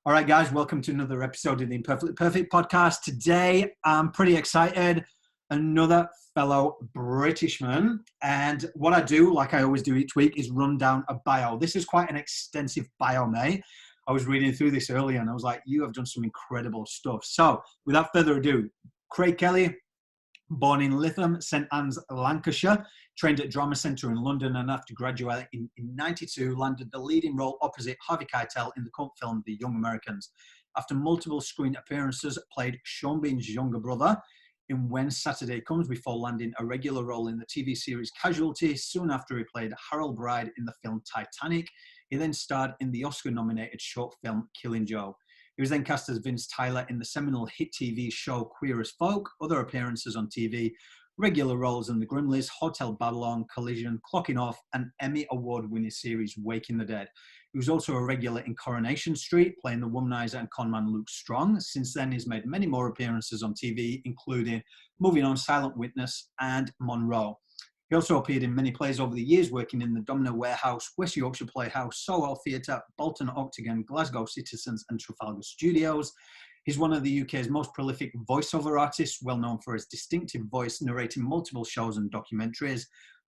All right, guys, welcome to another episode of the Imperfectly Perfect podcast. Today, I'm pretty excited. Another fellow Britishman. And what I do, like I always do each week, is run down a bio. This is quite an extensive bio, mate. I was reading through this earlier and I was like, you have done some incredible stuff. So without further ado, Craig Kelly, born in Lytham, St Anne's, Lancashire, trained at Drama Centre in London, and after graduating in 92, landed the leading role opposite Harvey Keitel in the cult film The Young Americans. After multiple screen appearances, played Sean Bean's younger brother in When Saturday Comes, before landing a regular role in the TV series Casualty. Soon after, he played Harold Bride in the film Titanic. He then starred in the Oscar-nominated short film Killing Joe. He was then cast as Vince Tyler in the seminal hit TV show Queer as Folk, other appearances on TV, regular roles in The Grimleys, Hotel Babylon, Collision, Clocking Off, and Emmy Award-winning series Waking the Dead. He was also a regular in Coronation Street, playing the womanizer and conman Luke Strong. Since then, he's made many more appearances on TV, including Moving On, Silent Witness, and Monroe. He also appeared in many plays over the years, working in the Domino Warehouse, West Yorkshire Playhouse, Soho Theatre, Bolton Octagon, Glasgow Citizens and Trafalgar Studios. He's one of the UK's most prolific voiceover artists, well known for his distinctive voice, narrating multiple shows and documentaries.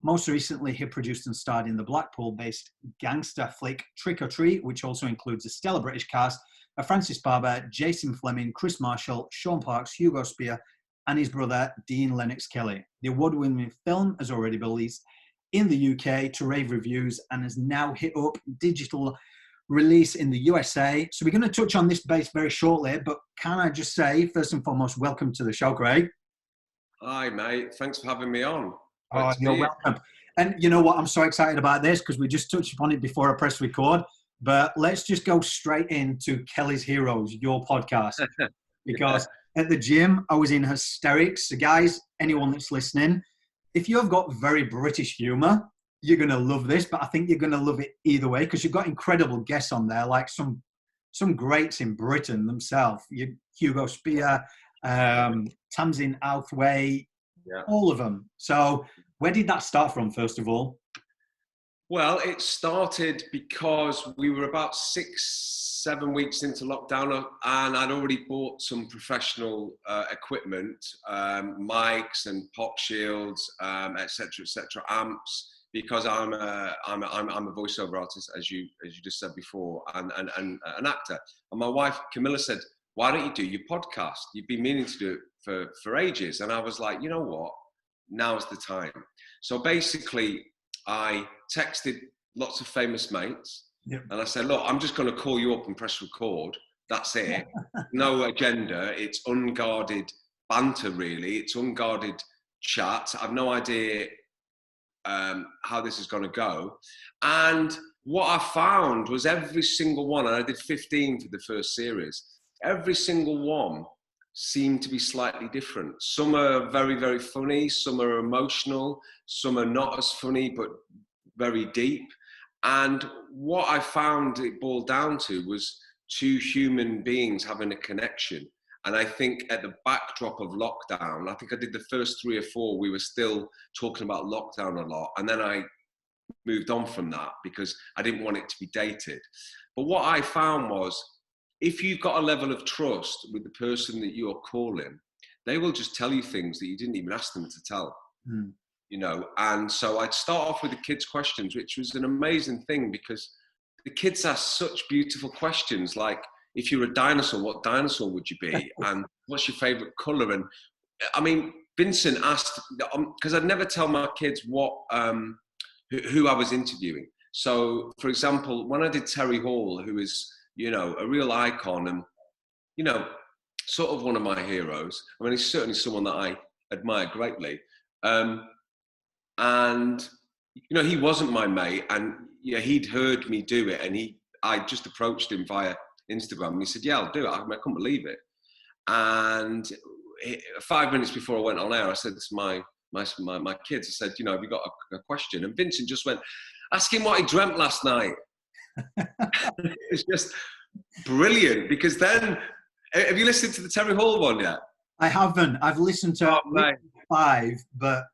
Most recently, he produced and starred in the Blackpool-based gangster flick Trick or Treat, which also includes a stellar British cast of Francis Barber, Jason Fleming, Chris Marshall, Sean Parks, Hugo Spear, and his brother, Dean Lennox Kelly. The award-winning film has already been released in the UK to rave reviews and has now hit up digital release in the USA. So we're going to touch on this base very shortly, but can I just say, first and foremost, welcome to the show, Craig. Hi, mate. Thanks for having me on. Oh, you're welcome. And you know what? I'm so excited about this because we just touched upon it before I press record, but let's just go straight into Kelly's Heroes, your podcast, because at the gym, I was in hysterics. So guys, anyone that's listening, if you've got very British humour, you're going to love this, but I think you're going to love it either way because you've got incredible guests on there, like some greats in Britain themselves. Hugo Spear, Tamsin Outhwaite, all of them. So where did that start from, first of all? Well, it started because we were about 6-7 weeks into lockdown and I'd already bought some professional equipment, mics and pop shields, etc., amps, because I'm a voiceover artist, as you just said before, and an actor. And my wife Camilla said, "Why don't you do your podcast? You've been meaning to do it for ages." And I was like, you know what? Now's the time. So basically, I texted lots of famous mates, and I said, "Look, I'm just going to call you up and press record. That's it. No agenda. It's unguarded banter, really. It's unguarded chat. I've no idea how this is going to go." And what I found was every single one, and I did 15 for the first series, every single one seem to be slightly different. Some are very, very funny, some are emotional, some are not as funny, but very deep. And what I found it boiled down to was two human beings having a connection. And I think at the backdrop of lockdown, I think I did the first 3 or 4, we were still talking about lockdown a lot. And then I moved on from that because I didn't want it to be dated. But what I found was, if you've got a level of trust with the person that you're calling, they will just tell you things that you didn't even ask them to tell, you know. And so I'd start off with the kids' questions, which was an amazing thing because the kids ask such beautiful questions, like, if you're a dinosaur, what dinosaur would you be? And what's your favorite color? And I mean, Vincent asked, because I'd never tell my kids what, who I was interviewing. So for example, when I did Terry Hall, who is, you know, a real icon and, you know, sort of one of my heroes. I mean, he's certainly someone that I admire greatly. And, you know, he wasn't my mate, and yeah, he'd heard me do it, and I just approached him via Instagram, and he said, "Yeah, I'll do it." I couldn't believe it. And 5 minutes before I went on air, I said to my kids, I said, "You know, have you got a question?" And Vincent just went, "Ask him what he dreamt last night." It's just brilliant, because then, have you listened to the Terry Hall one yet? I haven't. I've listened to 5, but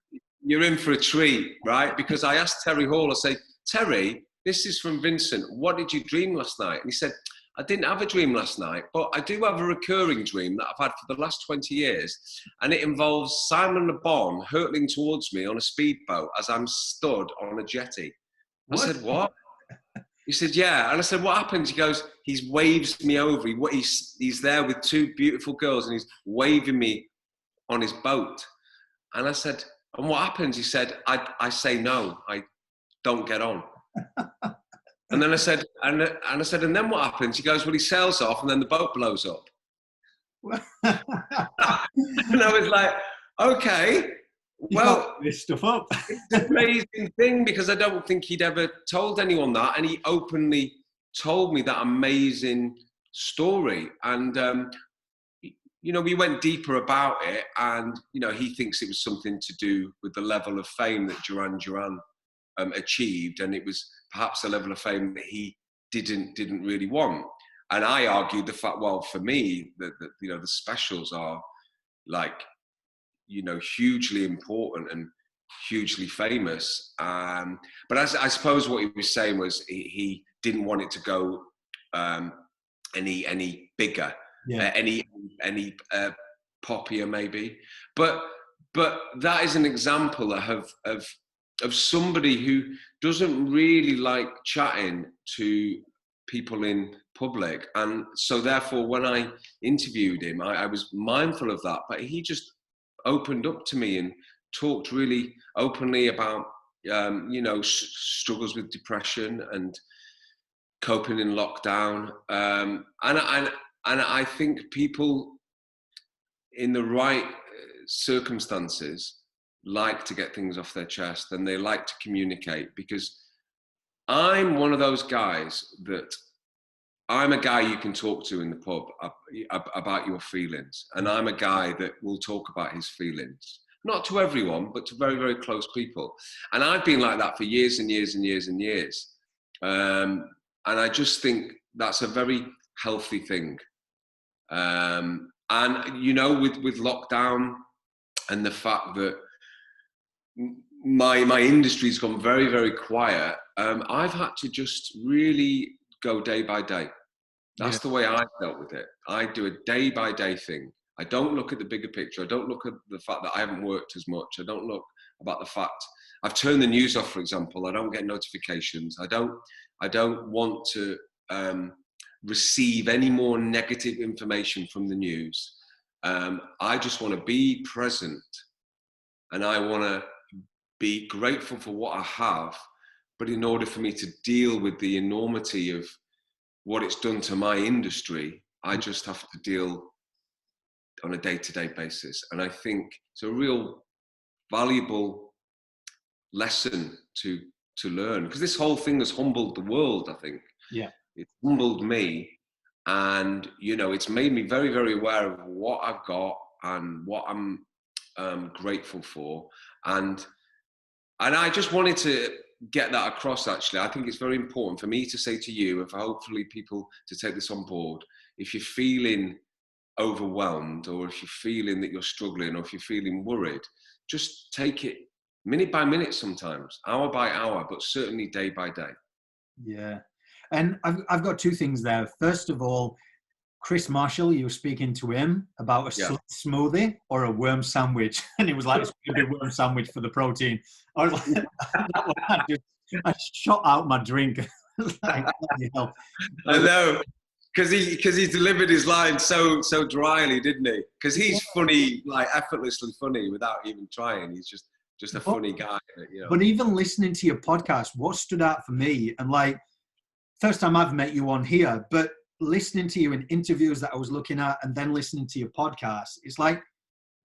you're in for a treat, right? Because I asked Terry Hall, I say, "Terry, this is from Vincent. What did you dream last night?" And he said, I didn't have a dream last night, but I do have a recurring dream that I've had for the last 20 years. And it involves Simon Le Bon hurtling towards me on a speedboat as I'm stood on a jetty. I said, what? He said, yeah. And I said, what happens? He goes, he waves me over. He's there with two beautiful girls and he's waving me on his boat. And I said, and what happens? He said, I say no, I don't get on. And then I said, and then what happens? He goes, well, he sails off and then the boat blows up. And I was like, okay, well, this stuff up. It's an amazing thing because I don't think he'd ever told anyone that. And he openly told me that amazing story. And, we went deeper about it. And, he thinks it was something to do with the level of fame that Duran Duran achieved. And it was perhaps a level of fame that he didn't really want. And I argued the fact, well, for me, the specials are like, hugely important and hugely famous. But I suppose what he was saying was he didn't want it to go any bigger, any poppier maybe. But that is an example of somebody who doesn't really like chatting to people in public. And so therefore, when I interviewed him, I was mindful of that, but he just opened up to me and talked really openly about, struggles with depression and coping in lockdown. And I think people in the right circumstances like to get things off their chest and they like to communicate, because I'm one of those guys that I'm a guy you can talk to in the pub about your feelings. And I'm a guy that will talk about his feelings, not to everyone, but to very, very close people. And I've been like that for years and years and years and years. And I just think that's a very healthy thing. And, with lockdown and the fact that my industry's gone very, very quiet, I've had to just really go day by day. That's the way I dealt with it. I do a day by day thing. I don't look at the bigger picture. I don't look at the fact that I haven't worked as much. I don't look about the fact I've turned the news off, for example. I don't get notifications. I don't want to receive any more negative information from the news. I just want to be present, and I want to be grateful for what I have. But in order for me to deal with the enormity of what it's done to my industry, I just have to deal on a day-to-day basis. And I think it's a real valuable lesson to learn, because this whole thing has humbled the world, I think. Yeah. It's humbled me, and, it's made me very, very aware of what I've got and what I'm grateful for. And I just wanted to get that across, actually. I think it's very important for me to say to you, and for hopefully people to take this on board, if you're feeling overwhelmed, or if you're feeling that you're struggling, or if you're feeling worried, just take it minute by minute sometimes, hour by hour, but certainly day by day. Yeah. And I've got two things there. First of all, Chris Marshall, you were speaking to him about a smoothie or a worm sandwich. And it was like, it's going to be a worm sandwich for the protein. I was like, I shot out my drink. Like, I know, because he delivered his line so dryly, didn't he? Because he's funny, like effortlessly funny without even trying. He's just a funny guy. But even listening to your podcast, what stood out for me, and like, first time I've met you on here, but listening to you in interviews that I was looking at, and then listening to your podcast, it's like,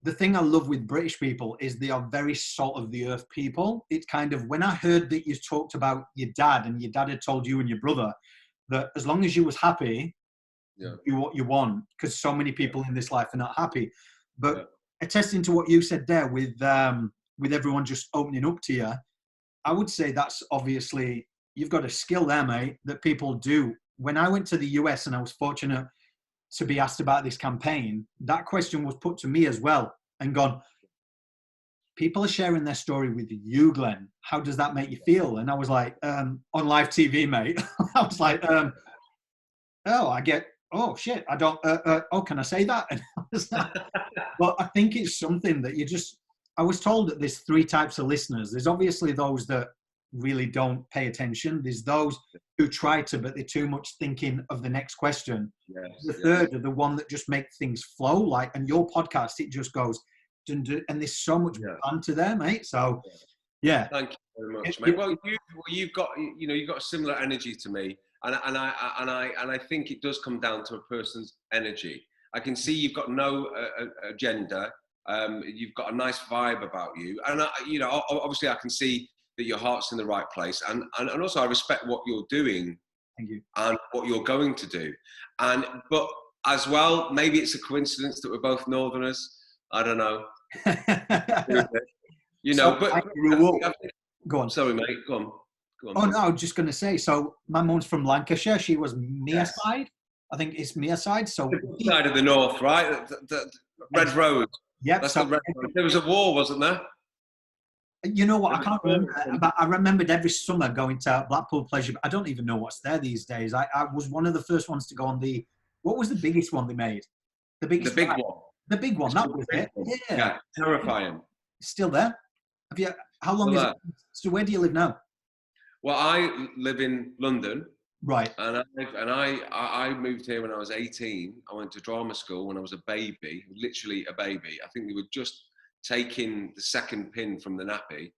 the thing I love with British people is they are very salt of the earth people. It's kind of, when I heard that you talked about your dad, and your dad had told you and your brother that as long as you was happy, do what you want, because so many people in this life are not happy. But attesting to what you said there with everyone just opening up to you, I would say that's obviously, you've got a skill there, mate, that people do. When I went to the US and I was fortunate to be asked about this campaign, that question was put to me as well, and gone, people are sharing their story with you, Glenn. How does that make you feel? And I was like, on live TV, mate. I was like, oh, I get, oh shit, I don't, oh, can I say that? And I was like, well, I think it's something that I was told that there's three types of listeners. There's obviously those that really don't pay attention. There's those who try to, but they're too much thinking of the next question. Yes, The third are the one that just make things flow. Like, and your podcast, it just goes, dun, dun, and there's so much banter there, mate. So, yeah. Thank you very much, mate. Well, you've got, you've got a similar energy to me, and I think it does come down to a person's energy. I can see you've got no agenda. You've got a nice vibe about you, and obviously I can see that your heart's in the right place, and also I respect what you're doing. Thank you. And what you're going to do, but as well, maybe it's a coincidence that we're both Northerners. I don't know. But go on. Sorry, mate. Go on. Oh no, I was just going to say. So my mum's from Lancashire. She was Mearside. I think it's Mearside. So the side of the north, right? The Red Road. Yep. That's the Red Road. There was a war, wasn't there? You know what? I can't remember, but I remembered every summer going to Blackpool Pleasure. I don't even know what's there these days. I was one of the first ones to go on what was the biggest one they made? The big one. The big one. That was it. Yeah. Terrifying. Still there? Have you? How long is it? So where do you live now? Well, I live in London. Right. And I moved here when I was 18. I went to drama school when I was a baby, literally a baby. I think they were just taking the second pin from the nappy.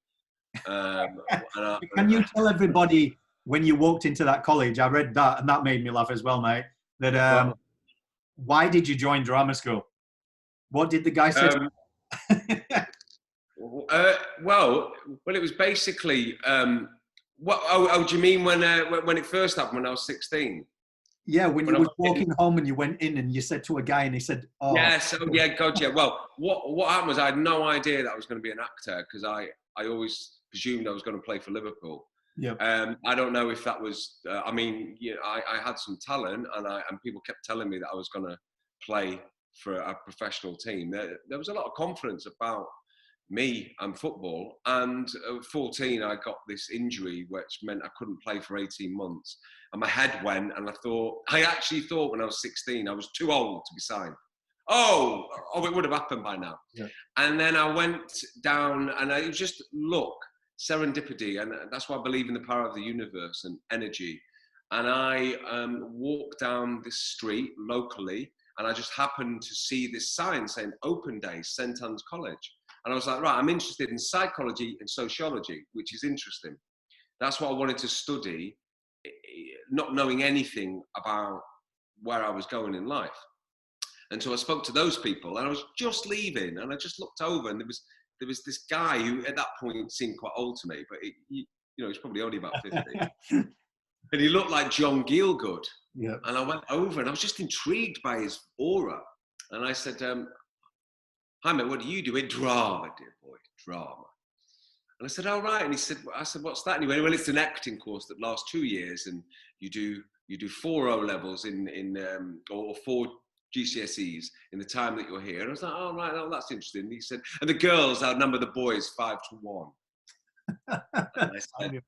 Can you tell everybody when you walked into that college? I read that, and that made me laugh as well, mate. That why did you join drama school? What did the guy say? Well, it was basically. Do you mean when it first happened when I was 16? Yeah, when you were walking home and you went in and you said to a guy and he said, "Oh." Yes, God, yeah. Well, what happened was I had no idea that I was going to be an actor because I always presumed I was going to play for Liverpool. Yeah. I don't know if that was. I had some talent and people kept telling me that I was going to play for a professional team. There was a lot of confidence about me and football, and at 14 I got this injury which meant I couldn't play for 18 months, and my head went, and I actually thought when I was 16 I was too old to be signed. It would have happened by now. Yeah. And then I went down, and it was just luck, serendipity, and that's why I believe in the power of the universe and energy. And I walked down this street locally, and I just happened to see this sign saying Open Day, St Anne's College. And I was like, right, I'm interested in psychology and sociology, which is interesting. That's what I wanted to study, not knowing anything about where I was going in life. And so I spoke to those people, and I was just leaving, and I just looked over, and there was this guy who at that point seemed quite old to me, but he's probably only about 50. And he looked like John Gielgud. Yeah. And I went over, and I was just intrigued by his aura. And I said, "Hi, mate, what do you do?" "In drama, dear boy, drama." And I said, "Oh, right." And I said, "What's that?" And he went, "Well, it's an acting course that lasts 2 years, and you do 4 O levels or 4 GCSEs in the time that you're here." And I was like, "Oh, right, oh, that's interesting." And he said, "And the girls outnumber the boys 5-1. And I said,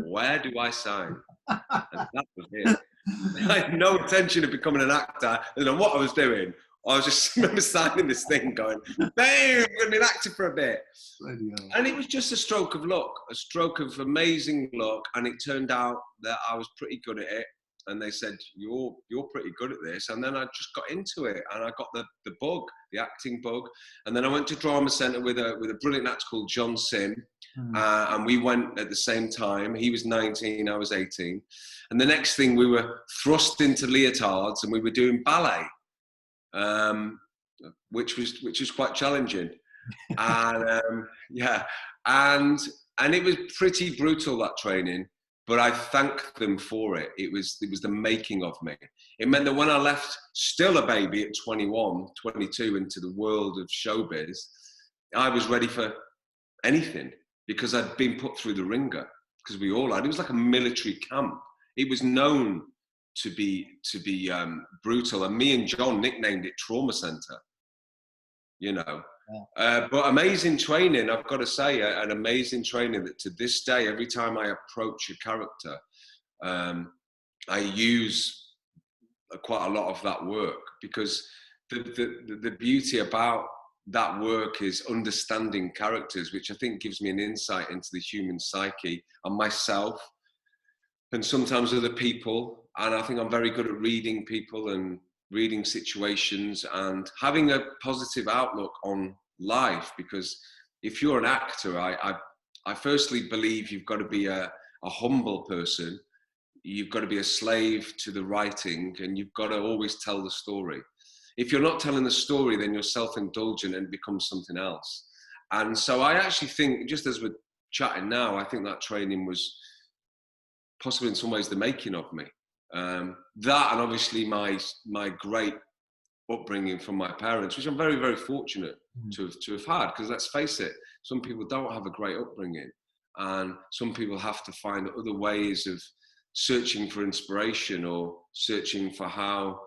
"Where do I sign?" And that was it. I had no intention of becoming an actor. I didn't know what I was doing. I was just remember signing this thing going, "Babe, I'm going to be an actor for a bit." And it was just a stroke of luck, a stroke of amazing luck. And it turned out that I was pretty good at it. And they said, you're pretty good at this. And then I just got into it, and I got the bug, the acting bug. And then I went to Drama Centre with a brilliant actor called John Sim. And we went at the same time. He was 19, I was 18. And the next thing, we were thrust into leotards, and we were doing ballet. Which was quite challenging, and and it was pretty brutal, that training, but I thank them for it. It was the making of me. It meant that when I left, still a baby at 21, 22, into the world of showbiz, I was ready for anything because I'd been put through the ringer, because we all had. It was like a military camp. It was known to be brutal, and me and John nicknamed it Trauma Centre. But amazing training, I've got to say, an amazing training that to this day, every time I approach a character, I use quite a lot of that work, because the beauty about that work is understanding characters, which I think gives me an insight into the human psyche and myself, and sometimes other people. And I think I'm very good at reading people and reading situations and having a positive outlook on life. Because if you're an actor, I firstly believe you've got to be a humble person. You've got to be a slave to the writing, and you've got to always tell the story. If you're not telling the story, then you're self-indulgent and becomes something else. And so I actually think, just as we're chatting now, I think that training was possibly in some ways the making of me. That, and obviously my great upbringing from my parents, which I'm very, very fortunate to have had, because let's face it, some people don't have a great upbringing, and some people have to find other ways of searching for inspiration or searching for how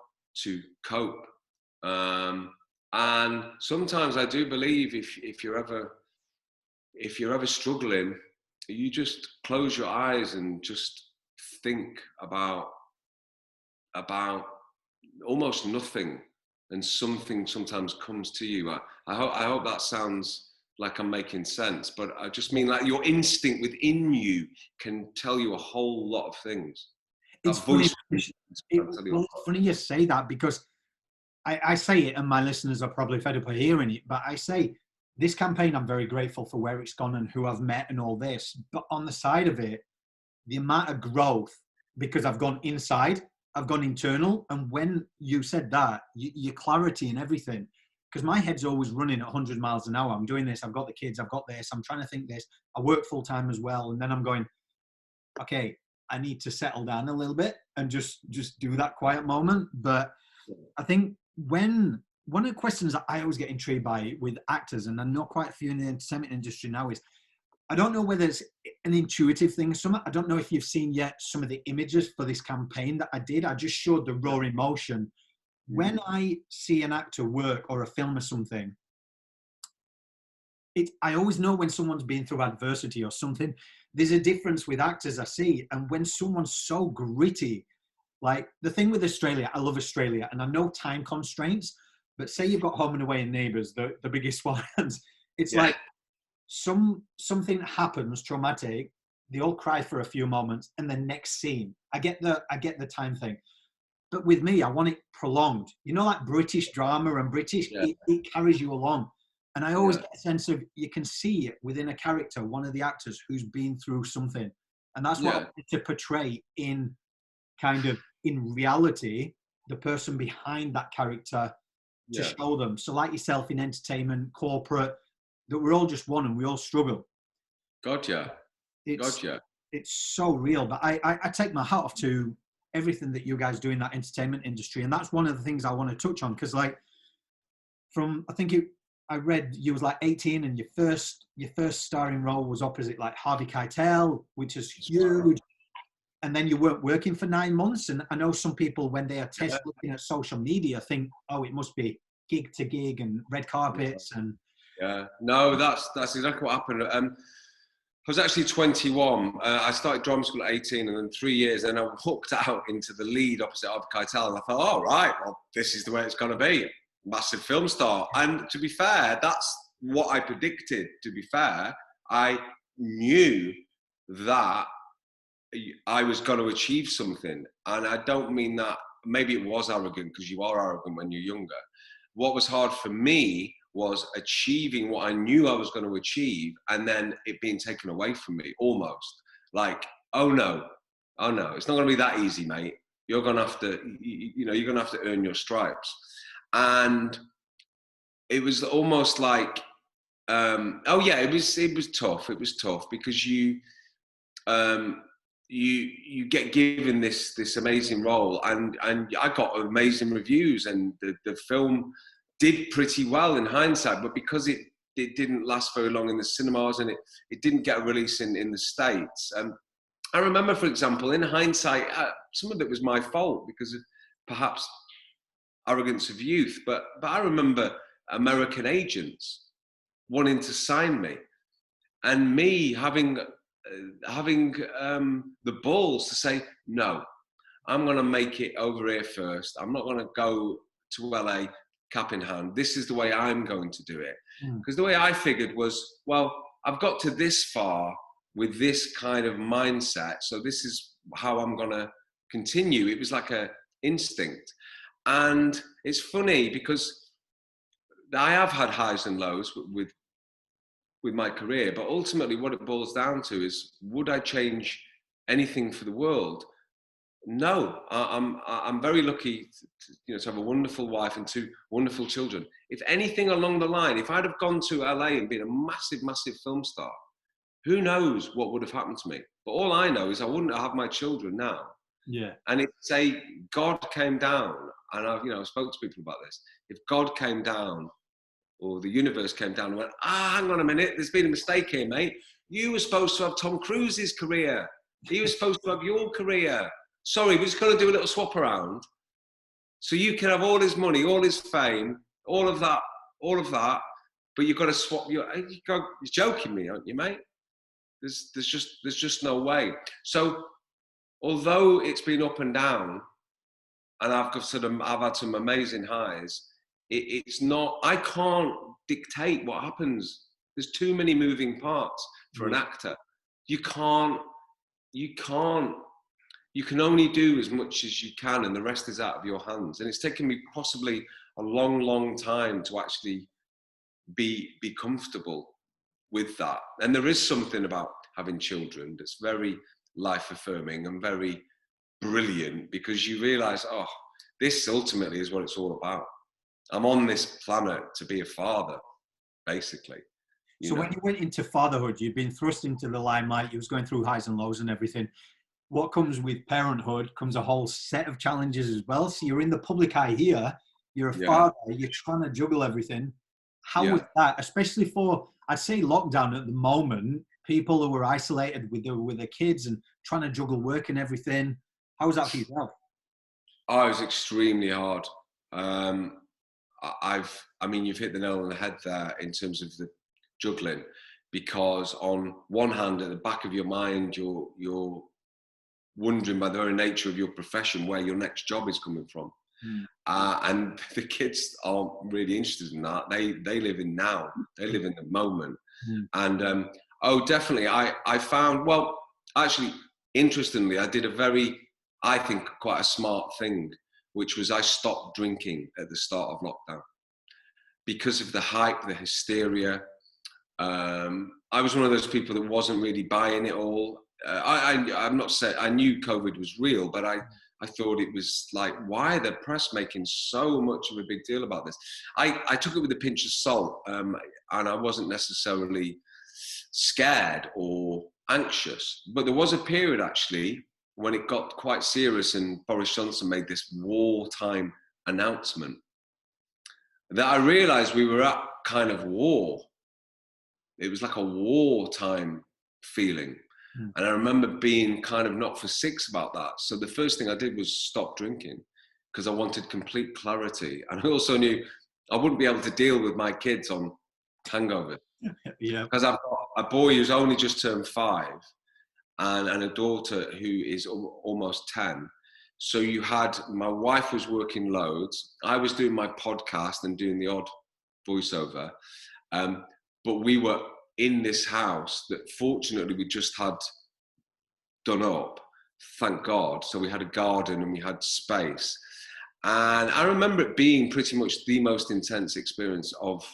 to cope. And sometimes I do believe if you're ever struggling, you just close your eyes and just think about almost nothing, and something sometimes comes to you. I hope that sounds like I'm making sense, but I just mean like your instinct within you can tell you a whole lot of things. It's funny. It's funny you say that, because I say it, and my listeners are probably fed up of hearing it, but I say this campaign, I'm very grateful for where it's gone and who I've met and all this. But on the side of it, the amount of growth, because I've gone inside, I've gone internal. And when you said that, your clarity and everything, because my head's always running at 100 miles an hour. I'm doing this, I've got the kids, I've got this, I'm trying to think this. I work full time as well. And then I'm going, okay, I need to settle down a little bit and just do that quiet moment. But I think one of the questions that I always get intrigued by with actors, and I know quite a few in the entertainment industry now, is I don't know whether it's an intuitive thing. I don't know if you've seen yet some of the images for this campaign that I did. I just showed the raw emotion. When I see an actor work or a film or something, I always know when someone's been through adversity or something. There's a difference with actors I see. And when someone's so gritty, like the thing with Australia, I love Australia, and I know time constraints, but say you've got Home and Away and Neighbours, the biggest ones, it's like something happens traumatic, they all cry for a few moments, and the next scene, I get the time thing. But with me, I want it prolonged. You know, like British drama and British, it carries you along. And I always get a sense of, you can see it within a character, one of the actors who's been through something. And that's what I wanted to portray in reality, the person behind that character, to show them. So like yourself in entertainment, corporate, that we're all just one and we all struggle. Gotcha. It's so real. But I take my hat off to everything that you guys do in that entertainment industry. And that's one of the things I want to touch on, because like I read you was like 18 and your first starring role was opposite like Harvey Keitel, which is huge. And then you weren't working for 9 months. And I know some people, when they are looking at social media, think, oh, it must be gig to gig and red carpets. And no, that's exactly what happened. I was actually 21. I started drama school at 18, and then 3 years, and I hooked out into the lead opposite Harvey Keitel. And I thought, oh, right, well, this is the way it's going to be. Massive film star. And to be fair, that's what I predicted. To be fair, I knew that I was going to achieve something. And I don't mean that, maybe it was arrogant, because you are arrogant when you're younger. What was hard for me was achieving what I knew I was going to achieve, and then it being taken away from me, almost. Like, oh no, it's not going to be that easy, mate. You're going to have to, you're going to have to earn your stripes. And it was almost like, it was tough. It was tough because you get given this amazing role, and I got amazing reviews, and the film did pretty well in hindsight, but because it didn't last very long in the cinemas, and it didn't get a release in the States. I remember, for example, in hindsight, some of it was my fault because of perhaps arrogance of youth, but I remember American agents wanting to sign me, and me having the balls to say no. I'm going to make it over here first. I'm not going to go to LA cap in hand. This is the way I'm going to do it. Because the way I figured was, well, I've got to this far with this kind of mindset, so this is how I'm going to continue. It was like a instinct. And it's funny because I have had highs and lows with my career, but ultimately what it boils down to is, would I change anything for the world? No. I'm very lucky to have a wonderful wife and 2 wonderful children. If anything along the line, if I'd have gone to LA and been a massive film star, who knows what would have happened to me? But all I know is I wouldn't have my children now. Yeah. And if, say, God came down, and I've spoken to people about this, if God came down or the universe came down and went, hang on a minute, there's been a mistake here, mate. You were supposed to have Tom Cruise's career. He was supposed to have your career. Sorry, we're just going to do a little swap around. So you can have all his money, all his fame, all of that, but you've got to swap you're joking me, aren't you, mate? There's just no way. So although it's been up and down, and I've had some amazing highs, it's not, I can't dictate what happens. There's too many moving parts for an actor. You can only do as much as you can, and the rest is out of your hands. And it's taken me possibly a long, long time to actually be comfortable with that. And there is something about having children that's very life affirming and very brilliant, because you realize, this ultimately is what it's all about. I'm on this planet to be a father, basically. So when you went into fatherhood, you've been thrust into the limelight, you was going through highs and lows and everything. What comes with parenthood comes a whole set of challenges as well. So you're in the public eye here, you're a father, you're trying to juggle everything. How was that, especially for, I'd say, lockdown at the moment, people who were isolated with their kids and trying to juggle work and everything? How was that for yourself? Oh, it was extremely hard. You've hit the nail on the head there in terms of the juggling, because on one hand, at the back of your mind, you're wondering, by the very nature of your profession, where your next job is coming from. And the kids aren't really interested in that. They live in now. They live in the moment. And definitely, I found, well, actually, interestingly, I did a very, I think, quite a smart thing, which was I stopped drinking at the start of lockdown. Because of the hype, the hysteria, I was one of those people that wasn't really buying it all. I'm not saying I knew COVID was real, but I thought it was like, why are the press making so much of a big deal about this? I took it with a pinch of salt, and I wasn't necessarily scared or anxious. But there was a period, actually, when it got quite serious and Boris Johnson made this wartime announcement, that I realized we were at kind of war. It was like a wartime feeling. And I remember being kind of not for six about that. So the first thing I did was stop drinking, because I wanted complete clarity. And I also knew I wouldn't be able to deal with my kids on hangover. Because I've got a boy who's only just turned 5 and a daughter who is almost 10. So you had, my wife was working loads. I was doing my podcast and doing the odd voiceover. But we were in this house that fortunately we just had done up, thank God. So we had a garden and we had space. And I remember it being pretty much the most intense experience of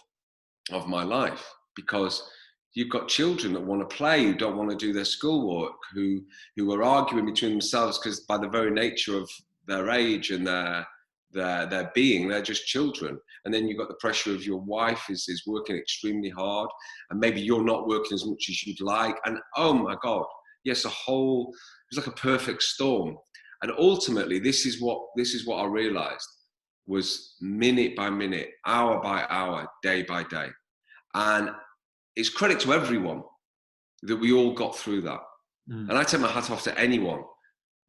my life, because you've got children that want to play, who don't want to do their schoolwork, who are arguing between themselves because by the very nature of their age and their being, they're just children. And then you've got the pressure of your wife is working extremely hard, and maybe you're not working as much as you'd like. And oh my God, yes, it was like a perfect storm. And ultimately, this is what I realized was minute by minute, hour by hour, day by day. And it's credit to everyone that we all got through that. And I take my hat off to anyone,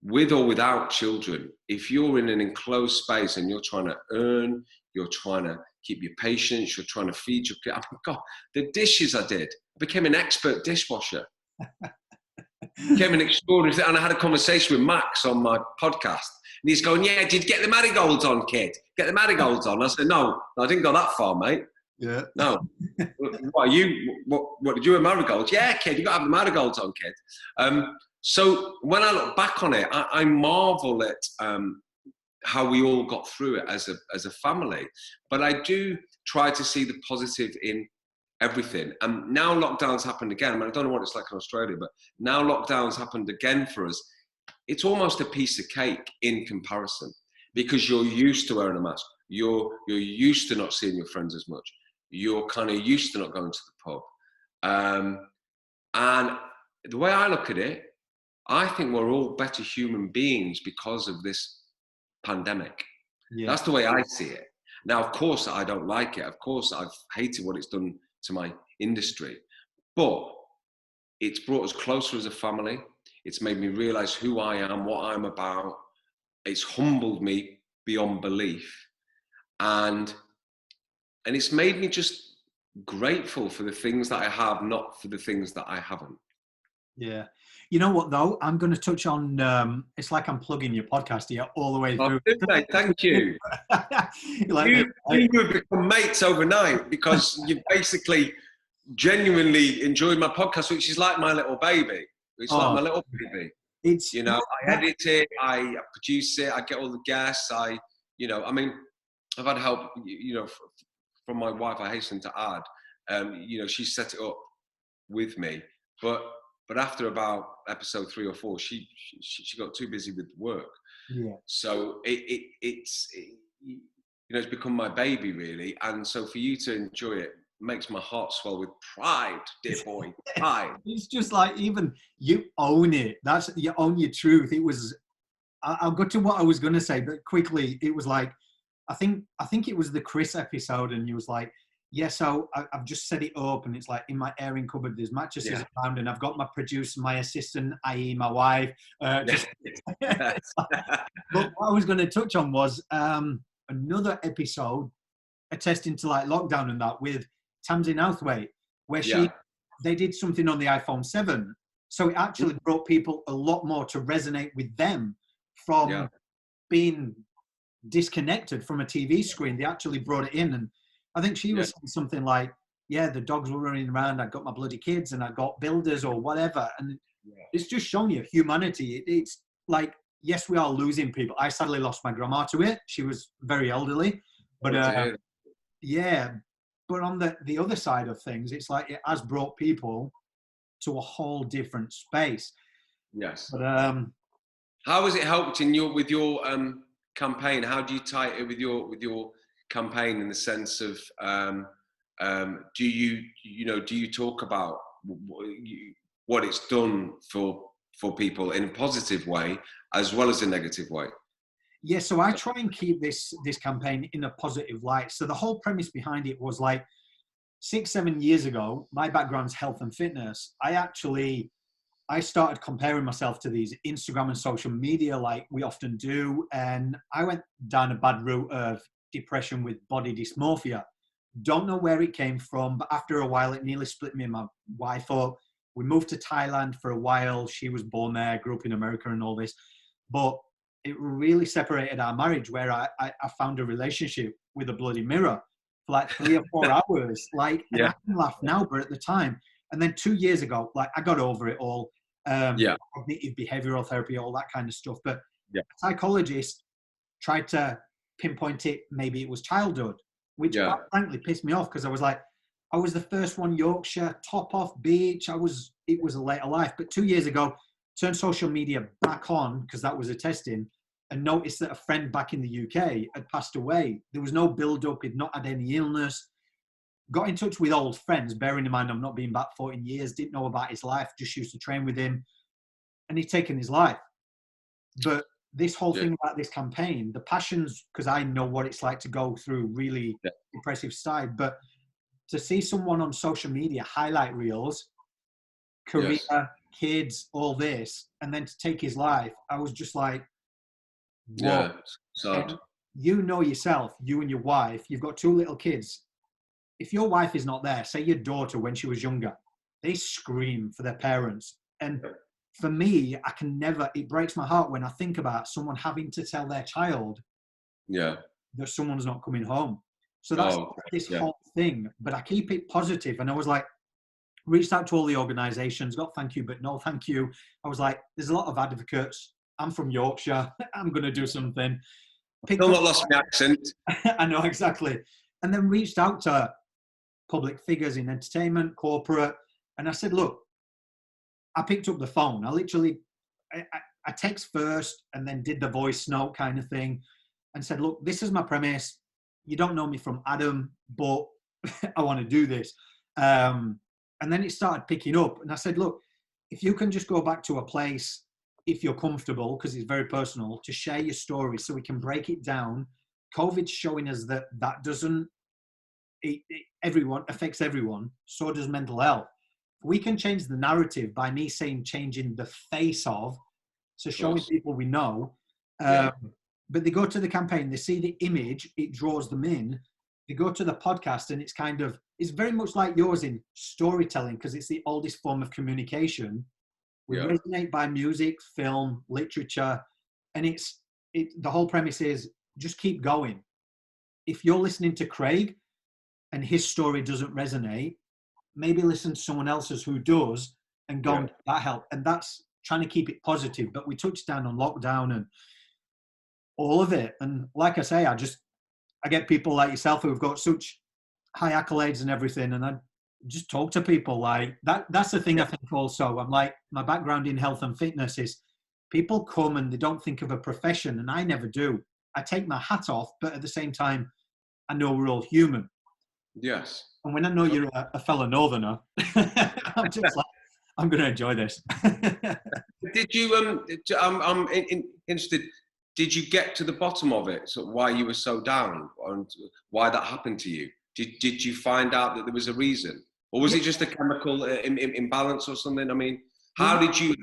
with or without children. If you're in an enclosed space and you're trying to earn, you're trying to keep your patience, you're trying to feed your kid. Oh my God, the dishes I did. I became an expert dishwasher. Became an extraordinary thing. And I had a conversation with Max on my podcast. And he's going, yeah, did you get the marigolds on, kid? Get the marigolds on. I said, no, I didn't go that far, mate. Yeah. No. What are you? What did you have marigolds? Yeah, kid, you got to have the marigolds on, kid. So when I look back on it, I marvel at how we all got through it as a family. But I do try to see the positive in everything. And now lockdowns happened again. I mean, I don't know what it's like in Australia, but now lockdowns happened again for us. It's almost a piece of cake in comparison because you're used to wearing a mask. You're used to not seeing your friends as much. You're kind of used to not going to the pub. And the way I look at it, I think we're all better human beings because of this pandemic. Yeah. That's the way I see it. Now, of course, I don't like it. Of course, I've hated what it's done to my industry. But it's brought us closer as a family. It's made me realize who I am, what I'm about. It's humbled me beyond belief. And it's made me just grateful for the things that I have, not for the things that I haven't. Yeah. You know what, though? I'm going to touch on, it's like I'm plugging your podcast here all the way through. Oh, thank you. You have become mates overnight because you've basically genuinely enjoyed my podcast, which is like my little baby. It's like my little baby. It's, you know, I edit it, I produce it, I get all the guests. I mean, I've had help, from my wife, I hasten to add. She set it up with me, but after about episode 3 or 4, she got too busy with work. Yeah. So it's become my baby really, and so for you to enjoy it makes my heart swell with pride, dear boy. Pride. It's just like, even you own it. You own your truth. It was. I'll go to what I was going to say, but quickly, it was like, I think it was the Chris episode, and you was like, yeah, so I've just set it up, and it's like in my airing cupboard, there's mattresses around, and I've got my producer, my assistant, i.e. my wife. But what I was going to touch on was another episode attesting to like lockdown and that with Tamsin Outhwaite, where they did something on the iPhone 7. So it actually brought people a lot more to resonate with them from being disconnected from a TV screen. They actually brought it in, and I think she was saying something like, yeah, the dogs were running around, I got my bloody kids, and I got builders or whatever. And it's just showing you humanity. It's like, yes, we are losing people. I sadly lost my grandma to it. She was very elderly. But but on the other side of things, it's like it has brought people to a whole different space. Yes. But how has it helped with your campaign? How do you tie it with your campaign in the sense of do you talk about what it's done for people in a positive way as well as a negative way? Yeah, so I try and keep this campaign in a positive light. So the whole premise behind it was like 6-7 years ago, my background's health and fitness. I started comparing myself to these Instagram and social media like we often do. And I went down a bad route of depression with body dysmorphia. Don't know where it came from, but after a while, it nearly split me and my wife up. We moved to Thailand for a while. She was born there, grew up in America and all this. But it really separated our marriage, where I found a relationship with a bloody mirror for like 3 or 4 hours. Like, and I can laugh now, but at the time. And then 2 years ago, like, I got over it all. Cognitive behavioral therapy, all that kind of stuff. But a psychologist tried to pinpoint it. Maybe it was childhood, which quite frankly pissed me off, because I was like, I was the first one, Yorkshire, top off beach. It was a later life. But 2 years ago, turned social media back on because that was a testing, and noticed that a friend back in the UK had passed away. There was no build up. He'd not had any illness. Got in touch with old friends, bearing in mind I've not been back 14 years, didn't know about his life, just used to train with him, and he'd taken his life. But this whole thing about this campaign, the passions, because I know what it's like to go through really impressive side, but to see someone on social media highlight reels, career, kids, all this, and then to take his life, I was just like, whoa. Sad. You know yourself, you and your wife, you've got 2 little kids. If your wife is not there, say your daughter when she was younger, they scream for their parents. And for me, I can never, it breaks my heart when I think about someone having to tell their child Yeah. that someone's not coming home. So that's Oh, this yeah. whole thing, but I keep it positive. And I was like, reached out to all the organizations, got thank you, but no thank you. I was like, there's a lot of advocates. I'm from Yorkshire. I'm going to do something. Picked Still up, not lost my accent. I know exactly. And then reached out to public figures in entertainment, corporate. And I said, look, I picked up the phone. I literally, I text first and then did the voice note kind of thing and said, look, this is my premise. You don't know me from Adam, but I want to do this. And then it started picking up. And I said, look, if you can just go back to a place, if you're comfortable, because it's very personal, to share your story so we can break it down. COVID's showing us that that doesn't, everyone affects everyone. So does mental health. We can change the narrative by me saying changing the face of, so showing people we know. But they go to the campaign, they see the image, it draws them in. They go to the podcast and it's kind of, it's very much like yours in storytelling because it's the oldest form of communication. We resonate by music, film, literature, and the whole premise is just keep going. If you're listening to Craig and his story doesn't resonate, maybe listen to someone else's who does and go and get that help. And that's trying to keep it positive. But we touched down on lockdown and all of it. And like I say, I get people like yourself who've got such high accolades and everything. And I just talk to people like that. That's the thing I think also. I'm like, my background in health and fitness is people come and they don't think of a profession. And I never do. I take my hat off, but at the same time, I know we're all human. Yes. And when I know you're a fellow northerner, I'm just like, I'm going to enjoy this. Did you, I'm interested, did you get to the bottom of it? So why you were so down and why that happened to you? Did you find out that there was a reason? Or was it just a chemical imbalance or something? I mean, how did you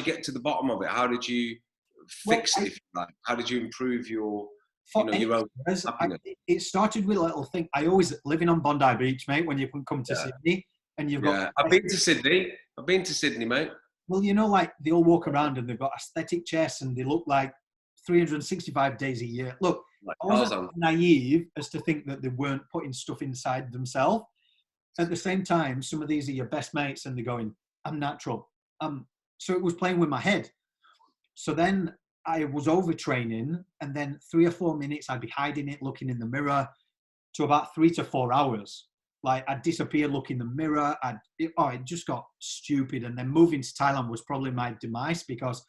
get to the bottom of it? How did you fix it, if you like? How did you improve your your own happiness? It started with a little thing. I always living on Bondi Beach, mate. When you can come to Sydney, and you've got. I've been to Sydney. Mate. Well, like they all walk around and they've got aesthetic chests, and they look like 365 days a year. Look, like I wasn't naive as to think that they weren't putting stuff inside themselves. At the same time, some of these are your best mates, and they're going, "I'm natural." So it was playing with my head. So then I was overtraining, and then 3 or 4 minutes I'd be hiding it, looking in the mirror, to about 3 to 4 hours. Like I'd disappear, look in the mirror. It just got stupid. And then moving to Thailand was probably my demise because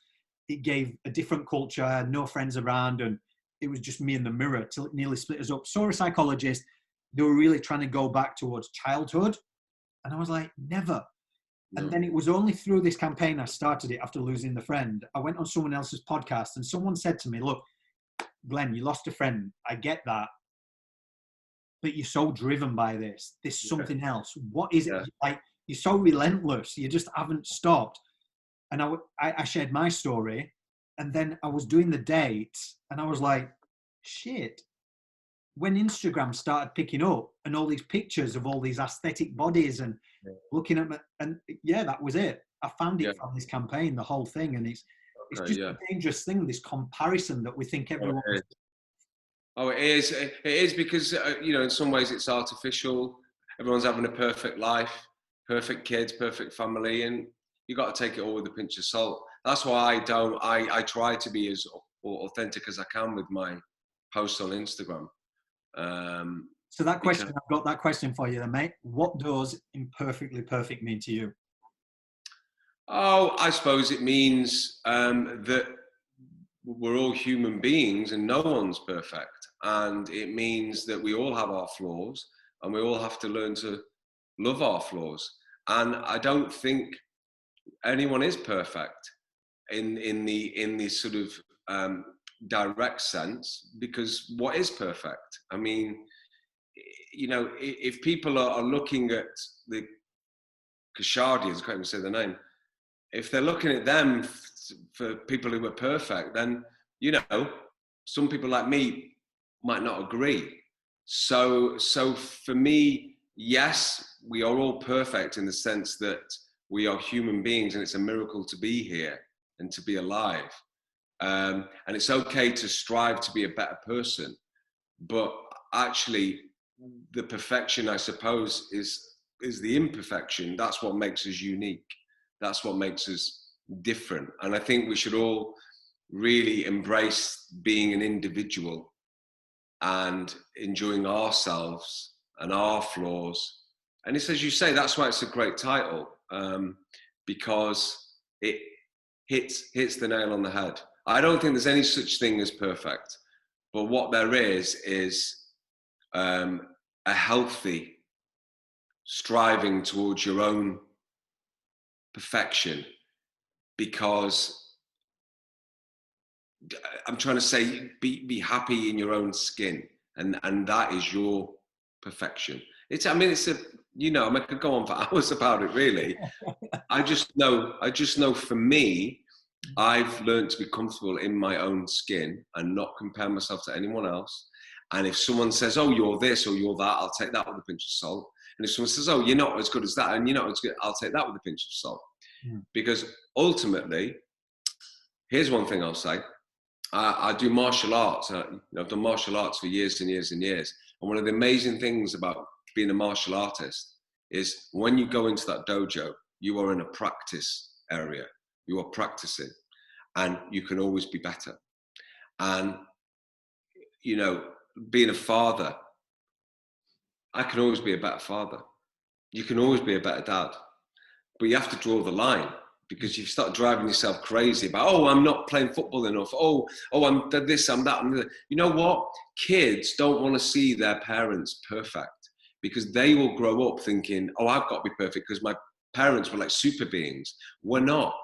it gave a different culture, no friends around, and it was just me in the mirror till it nearly split us up. Saw a psychologist. They were really trying to go back towards childhood. And I was like, never. No. And then it was only through this campaign I started it after losing the friend. I went on someone else's podcast and someone said to me, look, Glenn, you lost a friend. I get that. But you're so driven by this. There's something else. What is it? Like, you're so relentless. You just haven't stopped. And I shared my story. And then I was doing the dates. And I was like, shit. When Instagram started picking up and all these pictures of all these aesthetic bodies and looking at me, and that was it. I found it from this campaign, the whole thing. And it's just a dangerous thing, this comparison that we think everyone... Oh, it is. It is because, in some ways it's artificial. Everyone's having a perfect life, perfect kids, perfect family, and you got to take it all with a pinch of salt. That's why I try to be as authentic as I can with my posts on Instagram. So that question, I've got that question for you then, mate. What does imperfectly perfect mean to you? Oh, I suppose it means that we're all human beings and no one's perfect. And it means that we all have our flaws and we all have to learn to love our flaws. And I don't think anyone is perfect in the sort of direct sense, because what is perfect? I mean, if people are looking at the Kashadians, I can't even say the name, if they're looking at them for people who are perfect, then, some people like me might not agree. So for me, yes, we are all perfect in the sense that We are human beings, and it's a miracle to be here and to be alive. And it's okay to strive to be a better person, but actually the perfection, I suppose, is the imperfection. That's what makes us unique. That's what makes us different. And I think we should all really embrace being an individual and enjoying ourselves and our flaws. And it's, as you say, that's why it's a great title, because it hits the nail on the head. I don't think there's any such thing as perfect, but what there is a healthy striving towards your own perfection, because I'm trying to say, be happy in your own skin, and that is your perfection. It's a, I could go on for hours about it, really. I just know for me, I've learned to be comfortable in my own skin and not compare myself to anyone else. And if someone says, oh, you're this or you're that, I'll take that with a pinch of salt. And if someone says, oh, you're not as good as that and you're not as good, I'll take that with a pinch of salt. Because ultimately, here's one thing I'll say. I do martial arts. I've done martial arts for years and years and years. And one of the amazing things about being a martial artist is when you go into that dojo, you are in a practice area. You are practicing, and you can always be better. And, being a father, I can always be a better father. You can always be a better dad. But you have to draw the line, because you start driving yourself crazy about, oh, I'm not playing football enough. Oh, I'm this, I'm that. You know what? Kids don't want to see their parents perfect, because they will grow up thinking, oh, I've got to be perfect because my parents were like super beings. We're not.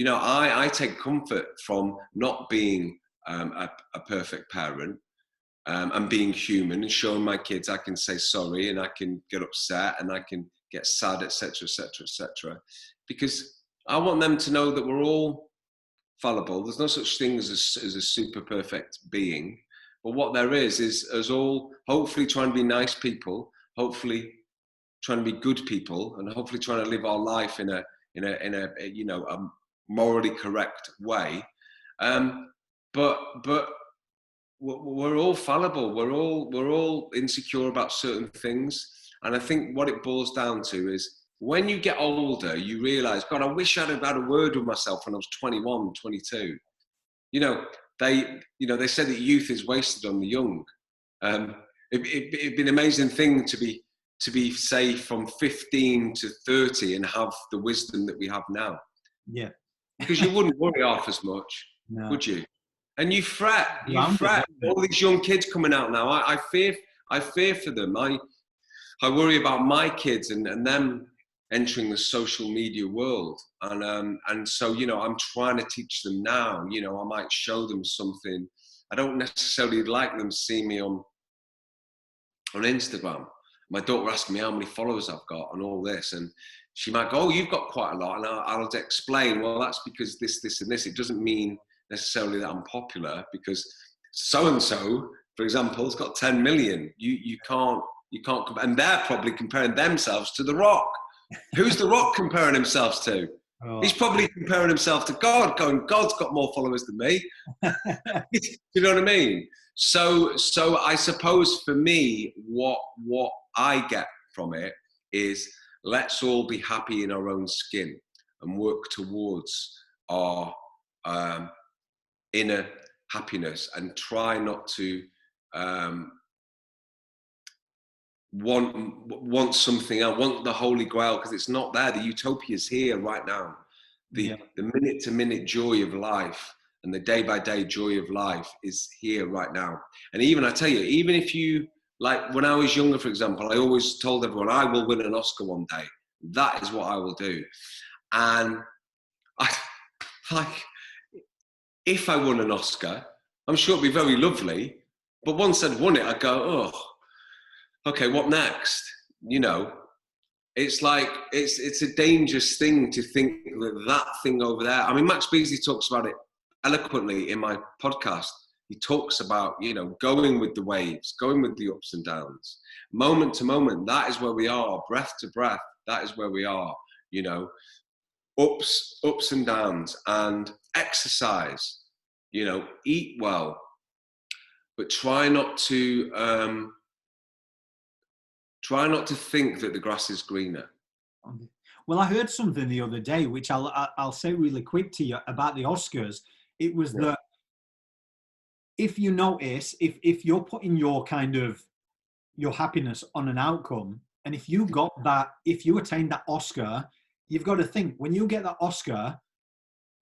I take comfort from not being a perfect parent, and being human and showing my kids I can say sorry and I can get upset and I can get sad, etc., etc., etc. Because I want them to know that we're all fallible. There's no such thing as a super perfect being. But what there is us all hopefully trying to be nice people, hopefully trying to be good people, and hopefully trying to live our life in a morally correct way. But we're all fallible. We're all insecure about certain things. And I think what it boils down to is when you get older, you realize, God, I wish I'd have had a word with myself when I was 21, 22. They said that youth is wasted on the young. It'd be an amazing thing to be say from 15 to 30 and have the wisdom that we have now. Yeah. Because you wouldn't worry half as much, would you? And you fret. All these young kids coming out now. I fear for them. I worry about my kids and them entering the social media world. And so, I'm trying to teach them now. I might show them something. I don't necessarily like them see me on Instagram. My daughter asking me how many followers I've got and all this, and she might go, oh, you've got quite a lot. And I'll explain, well, that's because this and this. It doesn't mean necessarily that I'm popular, because so-and-so, for example, has got 10 million. You can't, and they're probably comparing themselves to The Rock. Who's The Rock comparing himself to? Oh. He's probably comparing himself to God, going, God's got more followers than me. You know what I mean? So I suppose for me, what I get from it is, let's all be happy in our own skin and work towards our inner happiness, and try not to want something else, want the Holy Grail, because it's not there. The utopia is here right now. The minute-to-minute joy of life and the day-by-day joy of life is here right now. And even, I tell you, even if you, like when I was younger, for example, I always told everyone, I will win an Oscar one day. That is what I will do. And if I won an Oscar, I'm sure it'd be very lovely. But once I'd won it, I'd go, oh, okay, what next? It's like, it's a dangerous thing to think that thing over there. I mean, Max Beasley talks about it eloquently in my podcast. He talks about, going with the waves, going with the ups and downs, moment to moment. That is where we are, breath to breath. That is where we are. you know, ups and downs, and exercise, you know, eat well, but try not to think that the grass is greener. Well, I heard something the other day, which I'll say really quick to you about the Oscars. It was that if you notice, if you're putting your kind of your happiness on an outcome, and if you got that, if you attained that Oscar, you've got to think when you get that Oscar,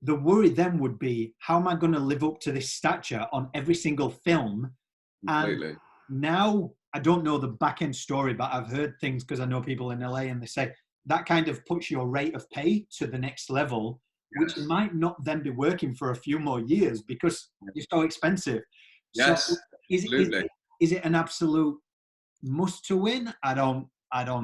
the worry then would be, how am I going to live up to this stature on every single film? Completely. And now I don't know the back end story, but I've heard things because I know people in LA, and they say that kind of puts your rate of pay to the next level, which might not then be working for a few more years because you're so expensive. Yes, so absolutely. Is it an absolute must to win? I don't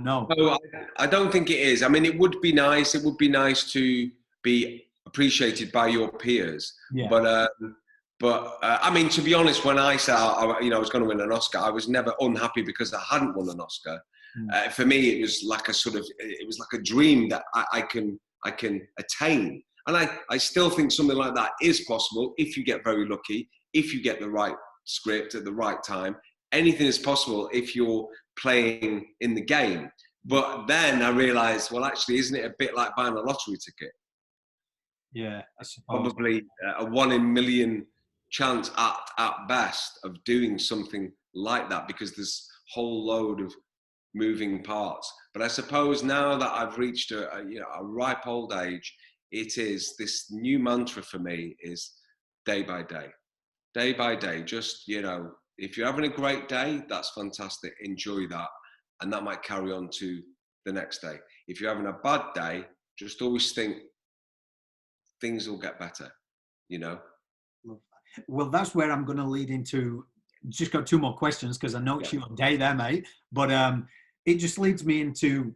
know. No, I don't think it is. I mean, it would be nice. It would be nice to be appreciated by your peers. Yeah. But I mean, to be honest, when I said I was going to win an Oscar, I was never unhappy because I hadn't won an Oscar. For me, it was like a dream that I can attain, and I still think something like that is possible if you get very lucky, if you get the right script at the right time. Anything is possible if you're playing in the game. But then I realized, well, actually, isn't it a bit like buying a lottery ticket? Yeah, I suppose. Probably a 1 in a million chance at best of doing something like that, because there's a whole load of moving parts. But I suppose now that I've reached a ripe old age, it is this new mantra for me is day by day. Just, if you're having a great day, that's fantastic. Enjoy that. And that might carry on to the next day. If you're having a bad day, just always think things will get better, Well, that's where I'm going to lead into. Just got two more questions because I know it's your day there, mate. But it just leads me into,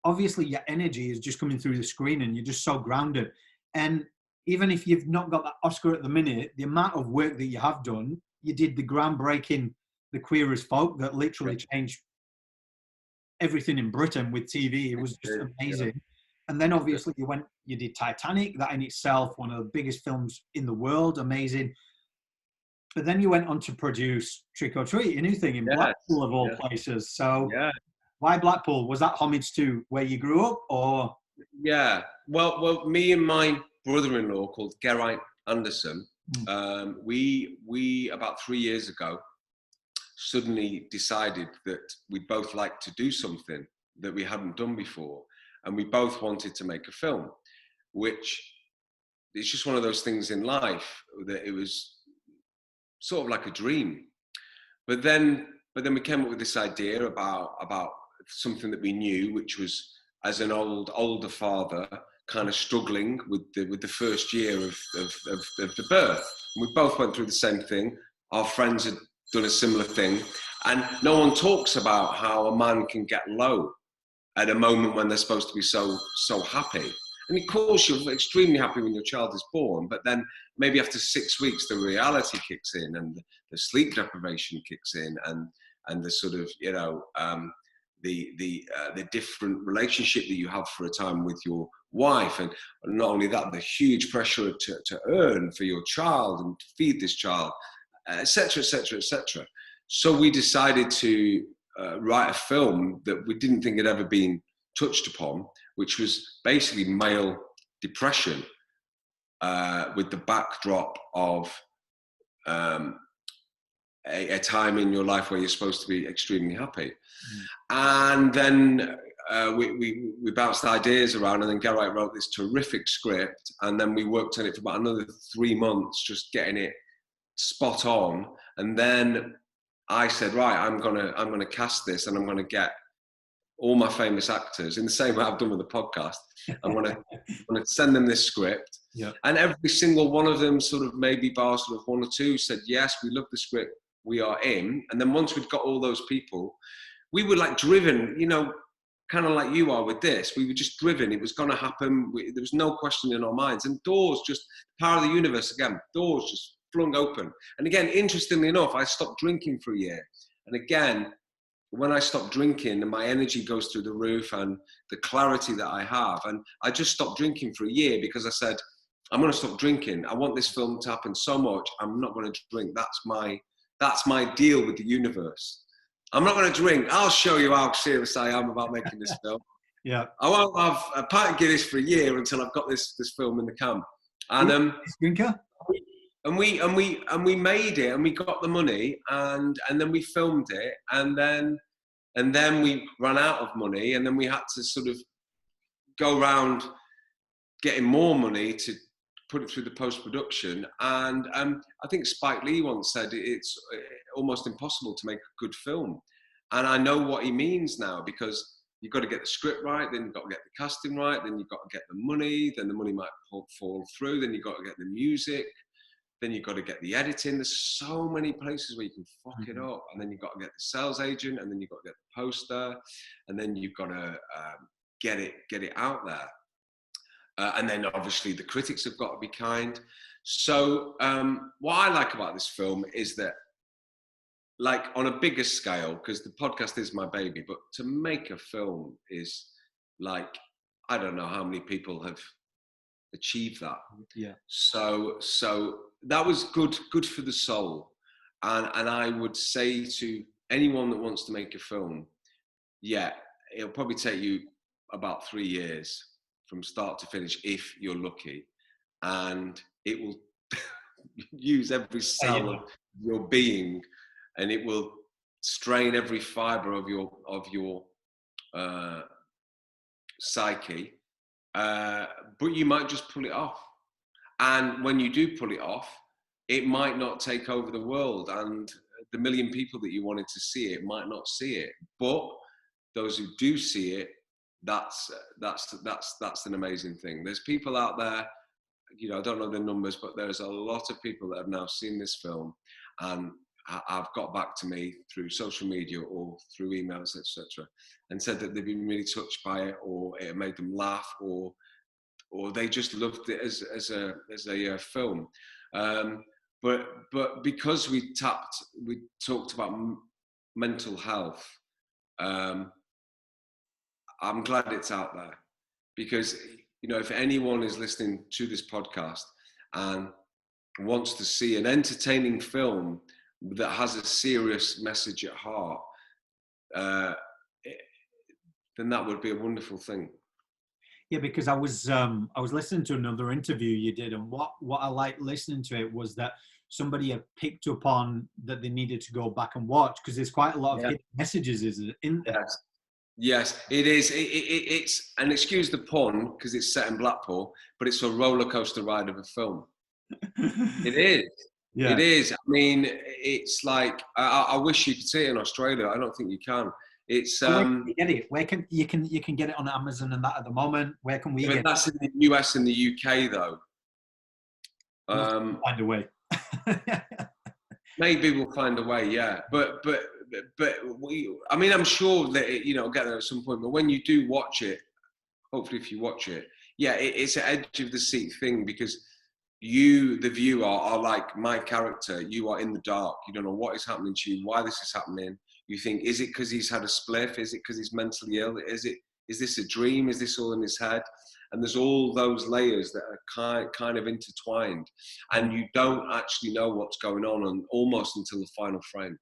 obviously your energy is just coming through the screen and you're just so grounded. And even if you've not got that Oscar at the minute, the amount of work that you have done, you did the groundbreaking The Queer as Folk that literally changed everything in Britain with TV. It was just amazing. And then obviously you did Titanic, that in itself, one of the biggest films in the world, amazing. But then you went on to produce Trick or Treat, a new thing in Blackpool of all places. So why Blackpool? Was that homage to where you grew up, or? Yeah, well, me and my brother-in-law called Geraint Anderson, we about 3 years ago suddenly decided that we'd both like to do something that we hadn't done before, and we both wanted to make a film, which is just one of those things in life that it was sort of like a dream. But then we came up with this idea about something that we knew, which was, as an older father, kind of struggling with the first year of the birth. And we both went through the same thing. Our friends had done a similar thing, and no one talks about how a man can get low at a moment when they're supposed to be so happy. And of course, you're extremely happy when your child is born, but then maybe after 6 weeks, the reality kicks in, and the sleep deprivation kicks in, and the sort of the different relationship that you have for a time with your wife, and not only that, the huge pressure to earn for your child and to feed this child, etc., etc., etc. So we decided to write a film that we didn't think had ever been touched upon, which was basically male depression, with the backdrop of a time in your life where you're supposed to be extremely happy. And then we bounced ideas around, and then Geraint wrote this terrific script, and then we worked on it for about another 3 months, just getting it spot on. And then I said, right, I'm gonna cast this, and I'm gonna get all my famous actors, in the same way I've done with the podcast. I'm gonna send them this script, and every single one of them, sort of maybe bar sort of 1 or 2, said yes, we love the script, we are in. And then once we'd got all those people, we were like driven, kind of like you are with this. We were just driven. It was going to happen. There was no question in our minds. And doors, just power of the universe again, doors just flung open. And again, interestingly enough, I stopped drinking for a year. And again, when I stop drinking and my energy goes through the roof and the clarity that I have. And I just stopped drinking for a year because I said, I'm going to stop drinking. I want this film to happen so much. I'm not going to drink. That's my deal with the universe. I'm not going to drink. I'll show you how serious I am about making this film. Yeah. I won't have a pint of Guinness for a year until I've got this film in the can. And drinker. And we made it, and we got the money, and then we filmed it, and then we ran out of money, and then we had to sort of go around getting more money to put it through the post-production. And I think Spike Lee once said it's almost impossible to make a good film. And I know what he means now, because you've got to get the script right, then you've got to get the casting right, then you've got to get the money, then the money might fall through, then you've got to get the music, then you've got to get the editing. There's so many places where you can fuck it up. And then you've got to get the sales agent, and then you've got to get the poster, and then you've got to get it out there. And then obviously the critics have got to be kind. So what I like about this film is that, like, on a bigger scale, because the podcast is my baby, but to make a film is like, I don't know how many people have achieved that. Yeah. So that was good for the soul. And I would say to anyone that wants to make a film, yeah, it'll probably take you about 3 years from start to finish, if you're lucky. And it will use every cell of your being, and it will strain every fiber of your psyche. But you might just pull it off. And when you do pull it off, it might not take over the world, and the million people that you wanted to see it might not see it. But those who do see it, that's an amazing thing. There's people out there, I don't know the numbers, but there's a lot of people that have now seen this film and have got back to me through social media or through emails, etc., and said that they've been really touched by it, or it made them laugh, or they just loved it as a film. But because we talked about mental health, I'm glad it's out there, because if anyone is listening to this podcast and wants to see an entertaining film that has a serious message at heart, then that would be a wonderful thing. Yeah, because I was listening to another interview you did, and what I liked listening to it was that somebody had picked up on that they needed to go back and watch, because there's quite a lot of hidden messages in there. Yes, it is. It's, and excuse the pun, because it's set in Blackpool, but it's a roller coaster ride of a film. It is. Yeah. It is. I mean, it's like, I wish you could see it in Australia. I don't think you can. It's where can you get it? Where can you get it on Amazon and that at the moment? Where can we get it? That's in the US and the UK though. We'll find a way. Maybe we'll find a way, yeah. But I mean, I'm sure that it'll get there at some point. But when you do watch it, hopefully, if you watch it, yeah, it's an edge of the seat thing, because you, the viewer, are like my character. You are in the dark. You don't know what is happening to you, why this is happening. You think, is it because he's had a spliff? Is it because he's mentally ill? Is this a dream? Is this all in his head? And there's all those layers that are kind of intertwined, and you don't actually know what's going on almost until the final frame.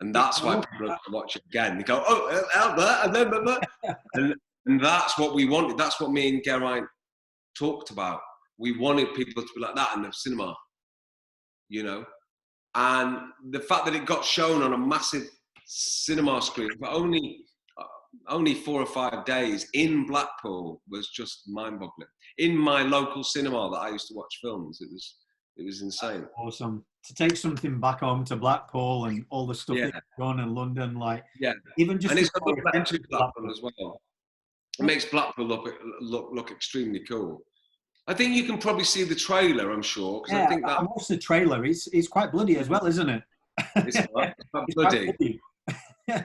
And that's why people have to watch it again. They go, oh, Albert, and that's what we wanted. That's what me and Geraint talked about. We wanted people to be like that in the cinema, And the fact that it got shown on a massive cinema screen for only 4 or 5 days in Blackpool was just mind-boggling. In my local cinema that I used to watch films, it was insane. That's awesome. To take something back home to Blackpool and all the stuff that you've done in London, even just, and it's got to Blackpool as well. It makes Blackpool look extremely cool. I think you can probably see the trailer, I'm sure. Yeah, I think I watched the trailer. It's quite bloody as well, isn't it? It's quite bloody.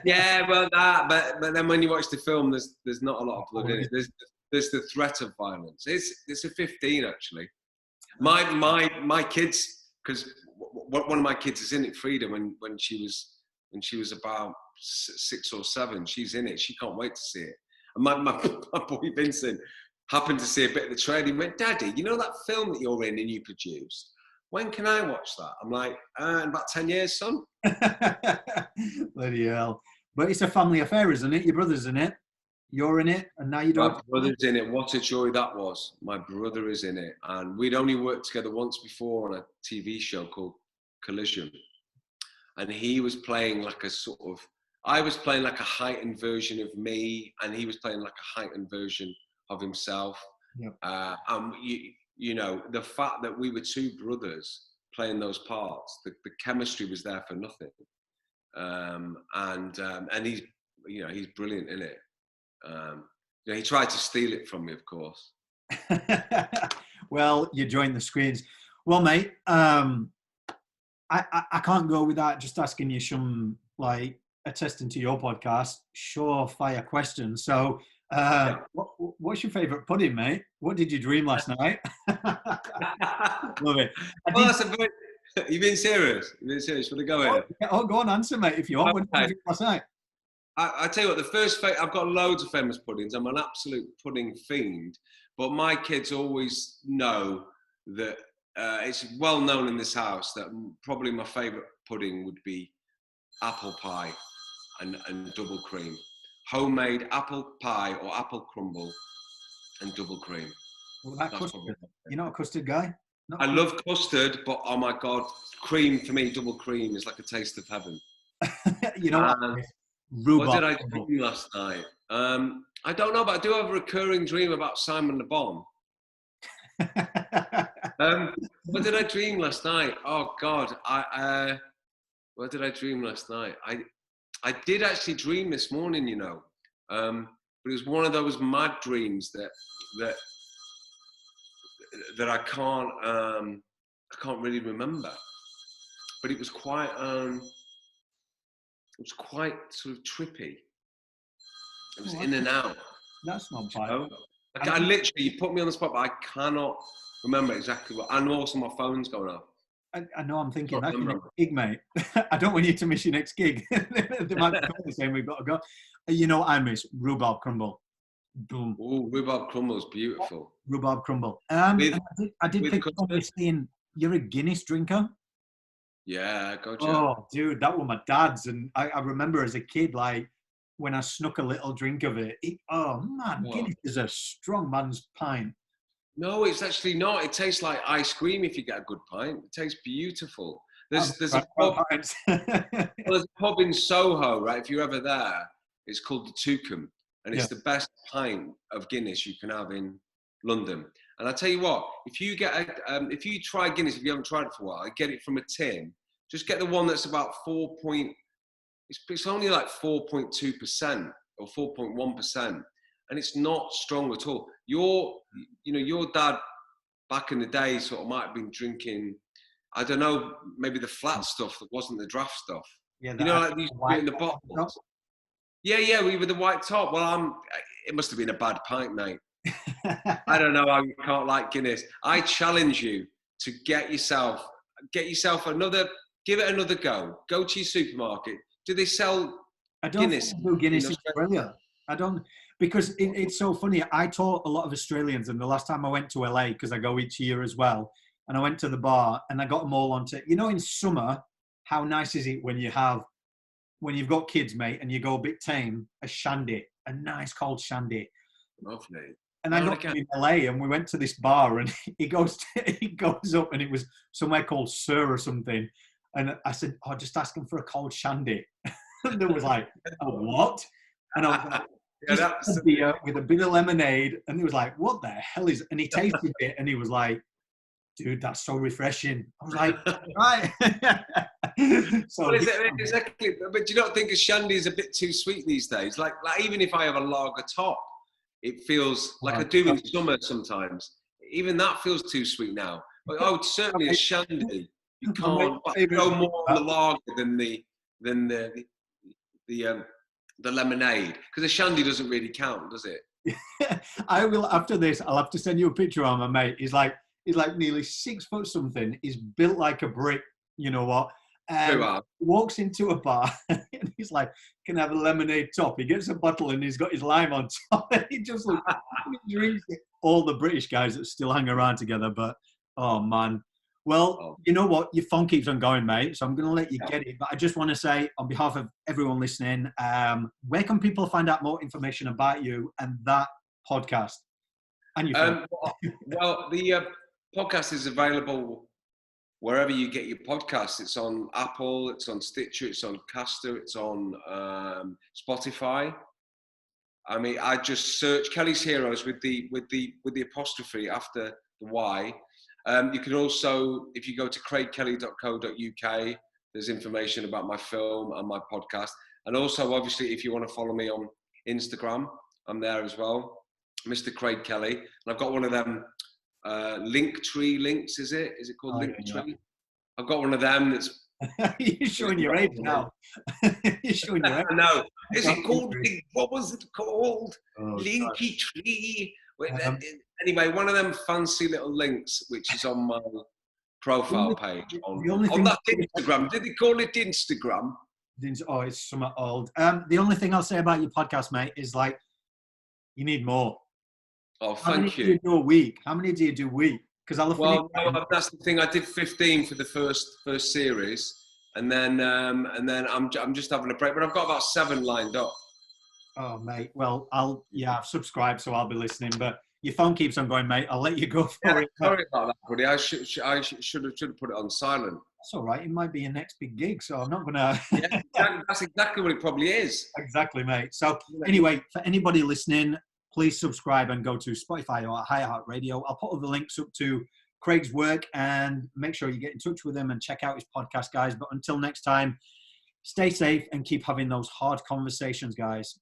Yeah, well, but then when you watch the film, there's not a lot of blood in it. There's the threat of violence. It's a 15 actually. My kids, because one of my kids is in it, Frida, when she was and she was about 6 or 7. She's in it. She can't wait to see it. And my boy Vincent happened to see a bit of the trailer. He went, Daddy, you know that film that you're in and you produced? When can I watch that? I'm like, in about 10 years, son. Bloody hell. But it's a family affair, isn't it? Your brother's in it. You're in it. And now you don't. My brother's in it. What a joy that was. My brother is in it. And we'd only worked together once before on a TV show called Collision. And he was playing like a sort of, I was playing like a heightened version of me, and he was playing like a heightened version of himself. Yep. You know, the fact that we were two brothers playing those parts, the chemistry was there for nothing. And he's, you know, he's brilliant in it. You know, he tried to steal it from me, of course. Well, you joined the screens. Well, mate, I can't go without just asking you some, like, attesting to your podcast, surefire question. So, what's your favourite pudding, mate? What did you dream last night? Love it. You've been serious? You've been serious? Should I go in? Oh, go on, answer, mate, if you want. What did you dream last night? I tell you what, I've got loads of famous puddings. I'm an absolute pudding fiend. But my kids always know that it's well known in this house that probably my favourite pudding would be apple pie and double cream. Homemade apple pie or apple crumble and double cream. Well, you're not a custard guy? I love custard, but oh my God, cream for me, double cream is like a taste of heaven. You know what did I dream last night? I don't know, but I do have a recurring dream about Simon Le Bon. What did I dream last night? Oh God, what did I dream last night? I did actually dream this morning, you know, but it was one of those mad dreams that I can't really remember. But it was quite sort of trippy. It was in and out. That's not bad. You know? I literally, you put me on the spot, but I cannot remember exactly what. And also my phone's going off. I know, I'm thinking, that's your next gig, mate. I don't want you to miss your next gig. They might be saying we've got to go. You know what I miss? Rhubarb crumble. Boom. Oh, rhubarb crumble is beautiful. Rhubarb crumble. I did pick up on you saying you're a Guinness drinker. Yeah, gotcha. Oh, dude, that was my dad's. And I remember as a kid, like, when I snuck a little drink of it, oh, man, what? Guinness is a strong man's pint. No, it's actually not. It tastes like ice cream if you get a good pint. It tastes beautiful. There's a pub in Soho, right? If you're ever there, it's called the Toucan, and it's the best pint of Guinness you can have in London. And I tell you what, if you try Guinness, if you haven't tried it for a while, get it from a tin. Just get the one that's about it's only like 4.2% or 4.1%. And it's not strong at all. Your dad back in the day sort of might have been drinking, I don't know, maybe the flat stuff that wasn't the draft stuff. Yeah, you know, like these in the bottles. Yeah, we were the white top. Well, it must have been a bad pint, mate. I don't know how you can't like Guinness. I challenge you to get yourself another, give it another go. Go to your supermarket. Do they sell Guinness? I don't do Guinness in Australia. I don't. Because it's so funny. I taught a lot of Australians, and the last time I went to LA, because I go each year as well, and I went to the bar and I got them all onto, you know, in summer, how nice is it when you've got kids, mate, and you go a bit tame, a shandy, a nice cold shandy. Lovely. And I got in LA, and we went to this bar, and he goes up, and it was somewhere called Sir or something, and I said, "Oh, just ask him for a cold shandy." And there was like, "A what?" And I was like, just a beer with a bit of lemonade, and he was like, "What the hell is?" And he tasted it, and he was like, "Dude, that's so refreshing." I was like, "Right." So exactly, but do you not think a shandy is a bit too sweet these days? Like even if I have a lager top, it feels like I do in summer sometimes. Even that feels too sweet now. But certainly a shandy. You can't go more on the lager than the lemonade, because the shandy doesn't really count, does it? I will, after this, I'll have to send you a picture of my mate. He's like nearly 6 foot something. He's built like a brick, you know what? Who and are? walks into a bar and he's like, "Can I have a lemonade top?" He gets a bottle and he's got his lime on top and he just looks, he drinks it. All the British guys that still hang around together, but oh man. Well, you know what? Your phone keeps on going, mate. So I'm going to let you get it. But I just want to say, on behalf of everyone listening, where can people find out more information about you and that podcast and your film? Well, the podcast is available wherever you get your podcasts. It's on Apple, it's on Stitcher, it's on Caster, it's on Spotify. I mean, I just search Kelly's Heroes with the apostrophe after the Y. You can also, if you go to craigkelly.co.uk, there's information about my film and my podcast. And also, obviously, if you want to follow me on Instagram, I'm there as well, Mr. Craig Kelly. And I've got one of them Linktree links, is it? Is it called Linktree? Yeah. I've got one of them that's... You're showing your age now. You're showing your age. No. Is it called... What was it called? Oh, Linky Tree. Anyway, one of them fancy little links, which is on my profile page on that Instagram. Did they call it Instagram? Oh, it's somewhat old. The only thing I'll say about your podcast, mate, is like, you need more. Oh, How many thank you. Do you do a week? How many do you do a week? Because no, that's the thing. I did 15 for the first series, and then I'm just having a break. But I've got about 7 lined up. Oh, mate. Well, I've subscribed, so I'll be listening. But your phone keeps on going, mate. I'll let you go for it. Sorry about that, buddy. I should have put it on silent. That's all right. It might be your next big gig, so I'm not gonna. Yeah, that's exactly what it probably is. Exactly, mate. So anyway, for anybody listening, please subscribe and go to Spotify or iHeartRadio. I'll put all the links up to Craig's work and make sure you get in touch with him and check out his podcast, guys. But until next time, stay safe and keep having those hard conversations, guys.